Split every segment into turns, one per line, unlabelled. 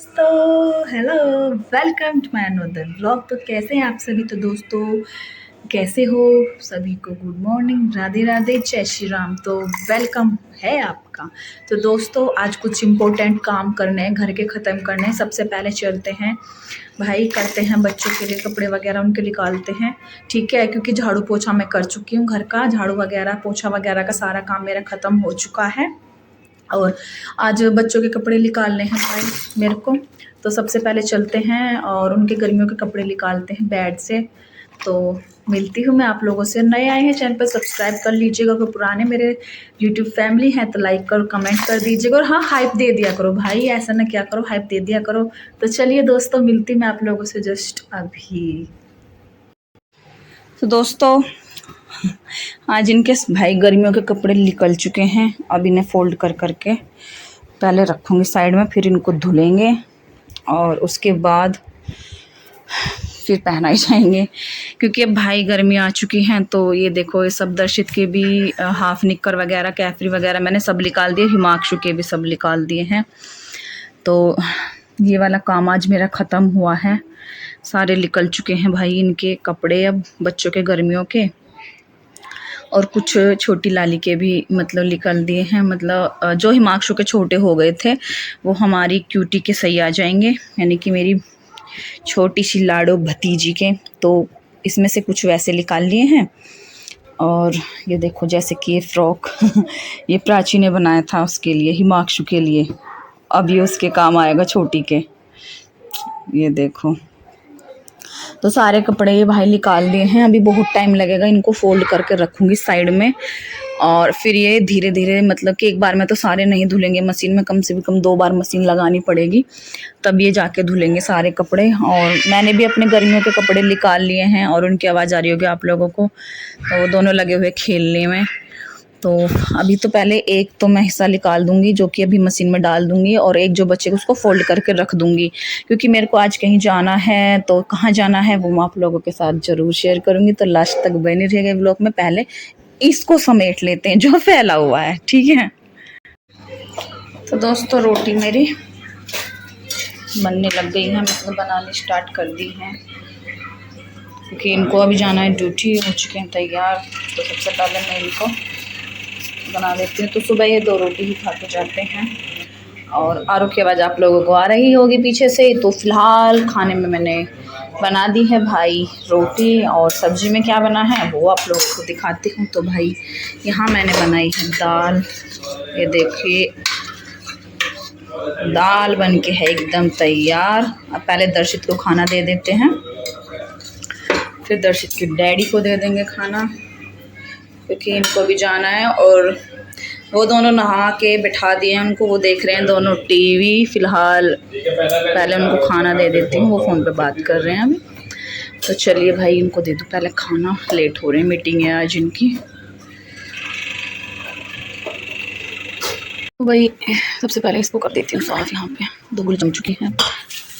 तो hello, welcome to my another vlog. तो कैसे हैं आप सभी? तो दोस्तों कैसे हो सभी को? गुड मॉर्निंग, राधे राधे, जय श्री राम। तो वेलकम है आपका। तो दोस्तों आज कुछ इम्पोर्टेंट काम करने हैं, घर के ख़त्म करने हैं। सबसे पहले चलते हैं भाई, करते हैं बच्चों के लिए कपड़े वगैरह उनके निकालते हैं, ठीक है। क्योंकि झाड़ू पोछा मैं कर चुकी हूँ, घर का झाड़ू वगैरह पोछा वगैरह का सारा काम मेरा ख़त्म हो चुका है। और आज बच्चों के कपड़े निकालने हैं भाई मेरे को। तो सबसे पहले चलते हैं और उनके गर्मियों के कपड़े निकालते हैं बेड से। तो मिलती हूँ मैं आप लोगों से। नए आए हैं चैनल पर सब्सक्राइब कर लीजिएगा, कोई पुराने मेरे यूट्यूब फैमिली हैं तो लाइक करो, कमेंट कर दीजिएगा। और हाँ, हाइप दे दिया करो भाई, ऐसा ना क्या करो, हाइप दे दिया करो। तो चलिए दोस्तों, मिलती मैं आप लोगों से जस्ट अभी। तो दोस्तों आज इनके भाई गर्मियों के कपड़े निकल चुके हैं। अब इन्हें फोल्ड कर करके पहले रखूँगी साइड में, फिर इनको धुलेंगे और उसके बाद फिर पहनाए जाएंगे। क्योंकि अब भाई गर्मी आ चुकी हैं। तो ये देखो, ये सब दर्शित के भी हाफ निक्कर वगैरह, कैफरी वगैरह मैंने सब निकाल दिए, हिमांशु के भी सब निकाल दिए हैं। तो ये वाला काम आज मेरा ख़त्म हुआ है। सारे निकल चुके हैं भाई इनके कपड़े, अब बच्चों के गर्मियों के। और कुछ छोटी लाली के भी मतलब निकल दिए हैं। मतलब जो हिमांशु के छोटे हो गए थे वो हमारी क्यूटी के सही आ जाएंगे, यानी कि मेरी छोटी सी लाडो भतीजी के। तो इसमें से कुछ वैसे निकाल लिए हैं। और ये देखो, जैसे कि ये फ्रॉक ये प्राची ने बनाया था उसके लिए, हिमांशु के लिए। अब ये उसके काम आएगा छोटी के। ये देखो, तो सारे कपड़े ये भाई निकाल दिए हैं। अभी बहुत टाइम लगेगा, इनको फोल्ड करके रखूँगी साइड में। और फिर ये धीरे धीरे, मतलब कि एक बार में तो सारे नहीं धुलेंगे, मशीन में कम से कम 2 बार मशीन लगानी पड़ेगी, तब ये जाके धुलेंगे सारे कपड़े। और मैंने भी अपने गर्मियों के कपड़े निकाल लिए हैं और उनकी आवाज़ आ रही होगी आप लोगों को। तो वो दोनों लगे हुए खेलने में। तो अभी तो पहले एक तो मैं हिस्सा निकाल दूंगी जो कि अभी मशीन में डाल दूंगी, और एक जो बच्चे को उसको फोल्ड करके रख दूंगी। क्योंकि मेरे को आज कहीं जाना है, तो कहाँ जाना है वो मैं आप लोगों के साथ ज़रूर शेयर करूंगी। तो लास्ट तक बने रहेगा व्लॉग में। पहले इसको समेट लेते हैं जो फैला हुआ है, ठीक है। तो दोस्तों रोटी मेरी बनने लग गई है, मतलब बनानी स्टार्ट कर दी है। क्योंकि इनको अभी जाना है ड्यूटी, हो चुके हैं तैयार। तो सबसे पहले मैं इनको बना देती हूँ। तो सुबह ये 2 रोटी ही खा के जाते हैं। और आरू की आवाज़ आप लोगों को आ रही होगी पीछे से। तो फिलहाल खाने में मैंने बना दी है भाई रोटी, और सब्जी में क्या बना है वो आप लोगों को दिखाती हूँ। तो भाई यहाँ मैंने बनाई है दाल। ये देखिए, दाल बन के है एकदम तैयार। अब पहले दर्शित को खाना दे देते हैं, फिर दर्शित के डैडी को दे देंगे खाना, क्योंकि इनको भी जाना है। और वो दोनों नहा के बिठा दिए हैं उनको, वो देख रहे हैं दोनों टीवी। फिलहाल पहले उनको खाना दे देती हूँ, वो फ़ोन पे बात कर रहे हैं अभी। तो चलिए भाई इनको दे दूँ पहले खाना, लेट हो रहे हैं, मीटिंग है आज इनकी। तो भाई सबसे पहले इसको कर देती हूँ साफ। यहाँ पे 2 गुल जम चुकी हैं,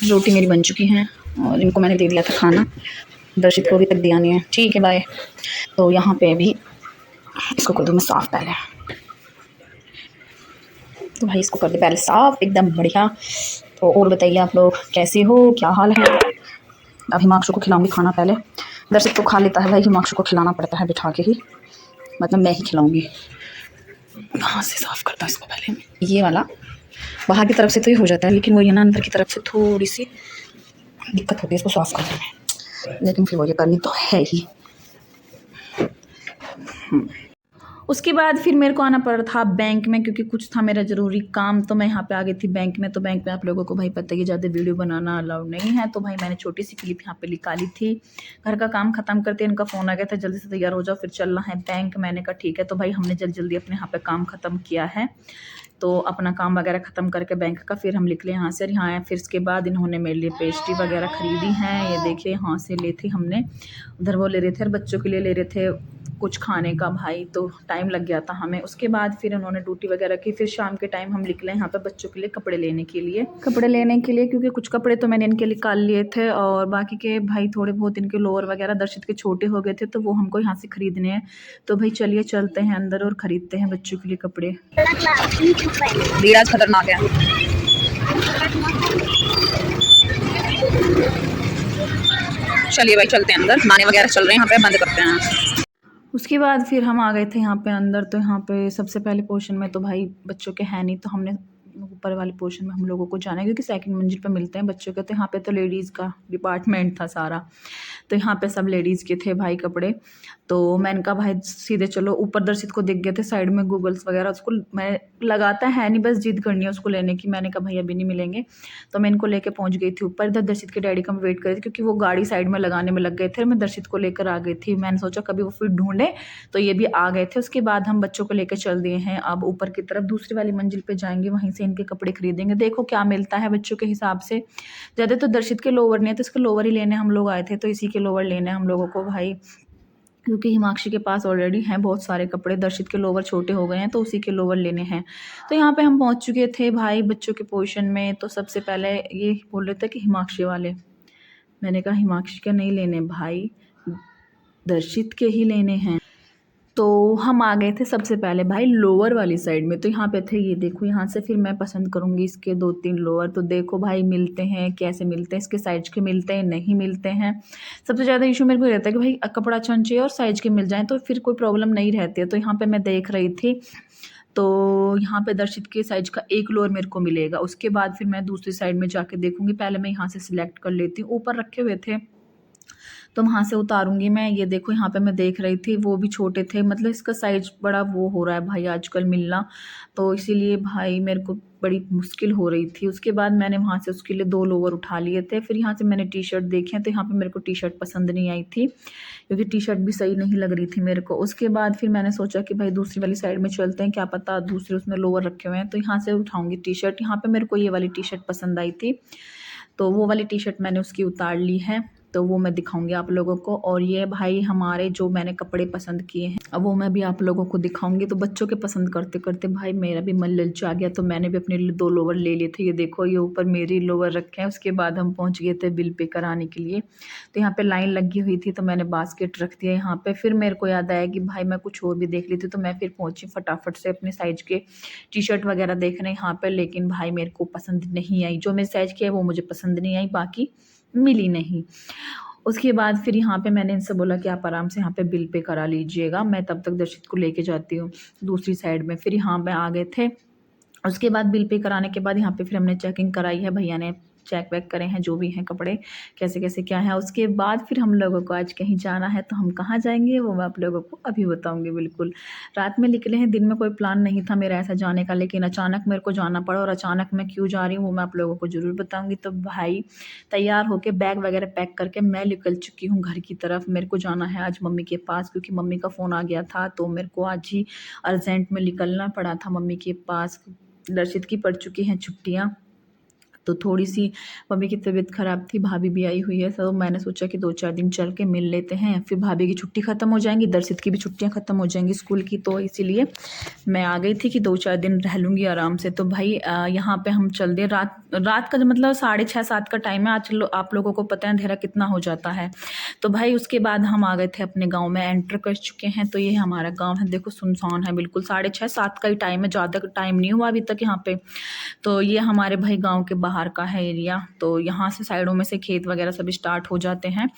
रोटी मेरी बन चुकी हैं, और इनको मैंने दे दिया था खाना। दर्शित को अभी तक दिया नहीं है, ठीक है बाय। तो यहाँ पे भी इसको कर दूँ मैं साफ़ पहले। तो भाई इसको कर दे पहले साफ़, एकदम बढ़िया। तो और बताइए आप लोग कैसे हो, क्या हाल है? अब हिमांशु को खिलाऊंगी खाना पहले। दर्शित तो खा लेता है भाई, हिमांशु को खिलाना पड़ता है बिठा के ही, मतलब मैं ही खिलाऊंगी। हाथ से साफ़ करता इसको पहले। ये वाला बाहर की तरफ से तो ही हो जाता है, लेकिन वो ये ना अंदर की तरफ से थोड़ी सी दिक्कत होती है इसको साफ़ करने में, लेकिन फिर वो ये करनी तो है ही। उसके बाद फिर मेरे को आना पड़ रहा था बैंक में, क्योंकि कुछ था मेरा ज़रूरी काम। तो मैं यहाँ पे आ गई थी बैंक में। तो बैंक में आप लोगों को भाई पता ही, ज़्यादा वीडियो बनाना अलाउड नहीं है। तो भाई मैंने छोटी सी क्लिप यहाँ पे निकाली थी। घर का काम ख़त्म करते इनका फ़ोन आ गया था, जल्दी से तैयार हो जाओ, फिर चलना है बैंक। मैंने कहा ठीक है। तो भाई हमने जल्दी अपने यहाँ पर काम ख़त्म किया है। तो अपना काम वगैरह ख़त्म करके बैंक का फिर हम निकले यहाँ से। यहाँ आए, फिर इसके बाद इन्होंने मेरे लिए पेस्ट्री वगैरह ख़रीदी हैं। ये देखिए यहाँ से ली थी हमने, उधर वो ले रहे थे और बच्चों के लिए ले रहे थे कुछ खाने का भाई। तो टाइम लग गया था हमें। उसके बाद फिर उन्होंने ड्यूटी वगैरह की। फिर शाम के टाइम हम निकले यहाँ पे बच्चों के लिए कपड़े लेने के लिए, क्योंकि कुछ कपड़े तो मैंने इनके निकाल लिए थे, और बाकी के भाई थोड़े बहुत इनके लोअर वगैरह दर्शित के छोटे हो गए थे, तो वो हमको यहाँ से ख़रीदने हैं। तो भाई चलिए चलते हैं अंदर और ख़रीदते हैं बच्चों के लिए कपड़े। धीराज खतरनाक है।
चलिए भाई चलते हैं अंदर, नाने वगैरह चल रहे हैं यहाँ पे, बंद करते हैं।
उसके बाद फिर हम आ गए थे यहाँ पे अंदर। तो यहाँ पे सबसे पहले पोर्शन में तो भाई बच्चों के है नहीं, तो हमने ऊपर वाले पोर्शन में हम लोगों को जाना है क्योंकि सेकंड मंजिल पे मिलते हैं बच्चों के। तो यहाँ पे तो लेडीज़ का डिपार्टमेंट था सारा, तो यहाँ पे सब लेडीज़ के थे भाई कपड़े। तो मैंने कहा भाई सीधे चलो ऊपर। दर्शित को दिख गए थे साइड में गूगल्स वगैरह, उसको मैं लगाता है नहीं, बस जिद करनी है उसको लेने की। मैंने कहा भाई अभी नहीं मिलेंगे, तो मैं इनको लेके पहुंच गई थी ऊपर। इधर दर्शित के डैडी का मैं वेट कर रही थी क्योंकि वो गाड़ी साइड में लगाने में लग गए थे। मैं दर्शित को लेकर आ गई थी, मैंने सोचा कभी वो फिर ढूंढे, तो ये भी आ गए थे। उसके बाद हम बच्चों को लेकर चल दिए हैं अब ऊपर की तरफ, दूसरी वाली मंजिल पे जाएंगे, वहीं से इनके कपड़े खरीदेंगे। देखो क्या मिलता है बच्चों के हिसाब से। ज़्यादा तो दर्शित के लोवर नहीं है, तो इसके लोवर ही लेने हम लोग आए थे, तो इसी के लोवर लेने हम लोगों को भाई, क्योंकि हिमाक्षी के पास ऑलरेडी हैं बहुत सारे कपड़े। दर्शित के लोवर छोटे हो गए हैं, तो उसी के लोवर लेने हैं। तो यहाँ पे हम पहुँच चुके थे भाई बच्चों के पोर्शन में। तो सबसे पहले ये बोल रहे थे कि हिमाक्षी वाले, मैंने कहा हिमाक्षी के नहीं लेने भाई, दर्शित के ही लेने हैं। तो हम आ गए थे सबसे पहले भाई लोअर वाली साइड में। तो यहाँ पे थे, ये देखो यहाँ से फिर मैं पसंद करूँगी इसके 2-3 लोअर। तो देखो भाई मिलते हैं, कैसे मिलते हैं, इसके साइज के मिलते हैं नहीं मिलते हैं। सबसे ज़्यादा इशू मेरे को रहता है कि भाई कपड़ा अच्छा चाहिए और साइज के मिल जाएँ, तो फिर कोई प्रॉब्लम नहीं रहती है। तो यहाँ पर मैं देख रही थी, तो यहाँ पे दर्शित के साइज का एक लोअर मेरे को मिलेगा। उसके बाद फिर मैं दूसरी साइड में जाके देखूँगी, पहले मैं यहाँ से सिलेक्ट कर लेती हूँ। ऊपर रखे हुए थे तो वहाँ से उतारूँगी मैं। ये देखो यहाँ पे मैं देख रही थी, वो भी छोटे थे, मतलब इसका साइज़ बड़ा वो हो रहा है भाई आजकल मिलना, तो इसीलिए भाई मेरे को बड़ी मुश्किल हो रही थी। उसके बाद मैंने वहाँ से उसके लिए 2 लोअर उठा लिए थे। फिर यहाँ से मैंने टी शर्ट देखे, तो यहाँ पे मेरे को टी शर्ट पसंद नहीं आई थी क्योंकि टी शर्ट भी सही नहीं लग रही थी मेरे को। उसके बाद फिर मैंने सोचा कि भाई दूसरी वाली साइड में चलते हैं, क्या पता दूसरे उसमें लोअर रखे हुए हैं, तो यहाँ से उठाऊँगी टी शर्ट। यहाँ पर मेरे को ये वाली टी शर्ट पसंद आई थी, तो वो वाली टी शर्ट मैंने उसकी उतार ली है, तो वो मैं दिखाऊंगी आप लोगों को। और ये भाई हमारे जो मैंने कपड़े पसंद किए हैं, अब वो मैं भी आप लोगों को दिखाऊंगी। तो बच्चों के पसंद करते करते भाई मेरा भी मन ललचा गया, तो मैंने भी अपने लिए 2 लोअर ले लिए थे। ये देखो ये ऊपर मेरे लोअर रखे हैं। उसके बाद हम पहुंच गए थे बिल पे कराने के लिए। तो यहाँ पे लाइन लगी हुई थी, तो मैंने बास्केट रख दिया यहाँ पे। फिर मेरे को याद आया कि भाई मैं कुछ और भी देख ली थी, तो मैं फिर पहुंची फटाफट से अपने साइज के टी शर्ट वगैरह देखने यहाँ पे। लेकिन भाई मेरे को पसंद नहीं आई, जो मेरे साइज की है वो मुझे पसंद नहीं आई, बाकी मिली नहीं। उसके बाद फिर यहाँ पे मैंने इनसे बोला कि आप आराम से यहाँ पे बिल पे करा लीजिएगा, मैं तब तक दर्शित को लेके जाती हूँ दूसरी साइड में। फिर यहाँ पे आ गए थे। उसके बाद बिल पे कराने के बाद यहाँ पे फिर हमने चेकिंग कराई है, भैया ने चेक वेक करे हैं जो भी हैं कपड़े कैसे कैसे क्या है। उसके बाद फिर हम लोगों को आज कहीं जाना है, तो हम कहाँ जाएंगे वो मैं आप लोगों को अभी बताऊंगी। बिल्कुल रात में निकले हैं, दिन में कोई प्लान नहीं था मेरा ऐसा जाने का, लेकिन अचानक मेरे को जाना पड़ा। और अचानक मैं क्यों जा रही हूँ वो मैं आप लोगों को ज़रूर बताऊँगी। तो भाई तैयार होकर बैग वगैरह पैक करके मैं निकल चुकी हूँ घर की तरफ। मेरे को जाना है आज मम्मी के पास, क्योंकि मम्मी का फ़ोन आ गया था, तो मेरे को आज ही अर्जेंट में निकलना पड़ा था मम्मी के पास। दर्शित की पड़ चुकी हैं छुट्टियाँ, तो थोड़ी सी मम्मी की तबीयत ख़राब थी, भाभी भी आई हुई है, तो मैंने सोचा कि 2-4 दिन चल के मिल लेते हैं। फिर भाभी की छुट्टी ख़त्म हो जाएंगी, दर्शित की भी छुट्टियां ख़त्म हो जाएंगी स्कूल की, तो इसीलिए मैं आ गई थी कि 2-4 दिन रह लूँगी आराम से। तो भाई यहाँ पे हम चल दिए। रात का मतलब 6:30-7 का टाइम है। आज आप लोगों को पता है अंधेरा कितना हो जाता है। तो भाई उसके बाद हम आ गए थे अपने गाँव में, एंटर कर चुके हैं। तो ये हमारा गाँव है, देखो सुनसान है बिल्कुल। 6:30-7 का ही टाइम है, ज़्यादा टाइम नहीं हुआ अभी तक यहाँ पे। तो ये हमारे भाई गांव के बाहर का है एरिया, तो यहाँ से साइडों में से खेत वगैरह सब स्टार्ट हो जाते हैं।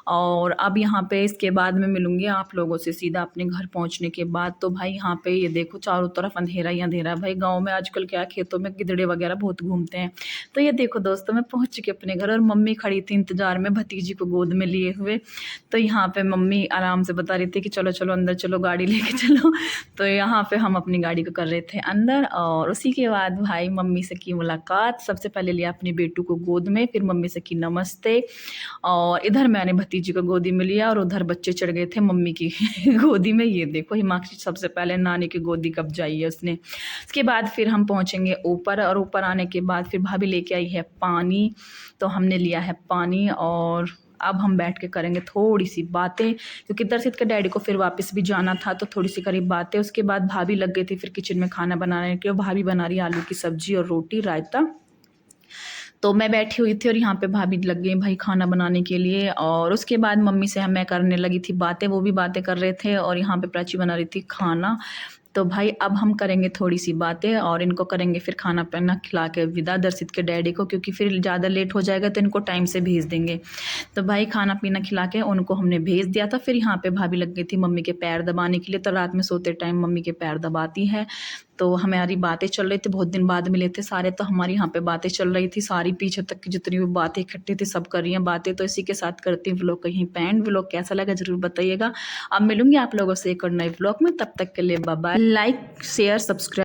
और अब यहाँ पे इसके बाद मैं मिलूँगी आप लोगों से सीधा अपने घर पहुँचने के बाद। तो भाई यहाँ पे ये देखो चारों तरफ अंधेरा ही अंधेरा है। भाई गाँव में आजकल क्या खेतों में गिद्धड़े वगैरह बहुत घूमते हैं। तो ये देखो दोस्तों मैं पहुँच चुकी अपने घर, और मम्मी खड़ी थी इंतजार में भतीजी को गोद में लिए हुए। तो यहाँ पे मम्मी आराम से बता रही थी कि चलो चलो अंदर चलो, गाड़ी लेके चलो। तो यहाँ पे हम अपनी गाड़ी को कर रहे थे अंदर। और उसी के बाद भाई मम्मी से की मुलाकात। सबसे पहले लिया अपने बेटू को गोद में, फिर मम्मी से की नमस्ते, और इधर मैंने भतीजी को गोदी में लिया, और उधर बच्चे चढ़ गए थे मम्मी की गोदी में। ये देखो हिमाक्षी सबसे पहले नानी की गोदी कब जाई है उसने। उसके बाद फिर हम पहुँचेंगे ऊपर, और ऊपर आने के बाद फिर भाभी लेके आई है पानी, तो हमने लिया है पानी। और अब हम बैठ के करेंगे थोड़ी सी बातें, क्योंकि दर्शित के डैडी को फिर वापस भी जाना था, तो थोड़ी सी करीब बातें। उसके बाद भाभी लग गई थी फिर किचन में खाना बनाने के। भाभी बना रही आलू की सब्जी और रोटी रायता। तो मैं बैठी हुई थी और यहाँ पे भाभी लग गई भाई खाना बनाने के लिए। और उसके बाद मम्मी से मैं करने लगी थी बातें, वो भी बातें कर रहे थे, और यहाँ पे प्राची बना रही थी खाना। तो भाई अब हम करेंगे थोड़ी सी बातें और इनको करेंगे फिर खाना पीना खिला के विदा दर्शित के डैडी को, क्योंकि फिर ज़्यादा लेट हो जाएगा तो इनको टाइम से भेज देंगे। तो भाई खाना पीना खिला के उनको हमने भेज दिया था। फिर यहाँ पे भाभी लग गई थी मम्मी के पैर दबाने के लिए, तो रात में सोते टाइम मम्मी के पैर दबाती है। तो हमारी बातें चल रही थी, बहुत दिन बाद मिले थे सारे, तो हमारी यहाँ पे बातें चल रही थी सारी, पीछे तक की जितनी भी बातें इकट्ठी थी सब कर रही हैं बातें। तो इसी के साथ करती हूँ व्लॉग कहीं पैंड। व्लॉग कैसा लगा जरूर बताइएगा। अब मिलूंगी आप लोगों से एक और नए व्लॉग में, तब तक के लिए bye bye. Like share subscribe.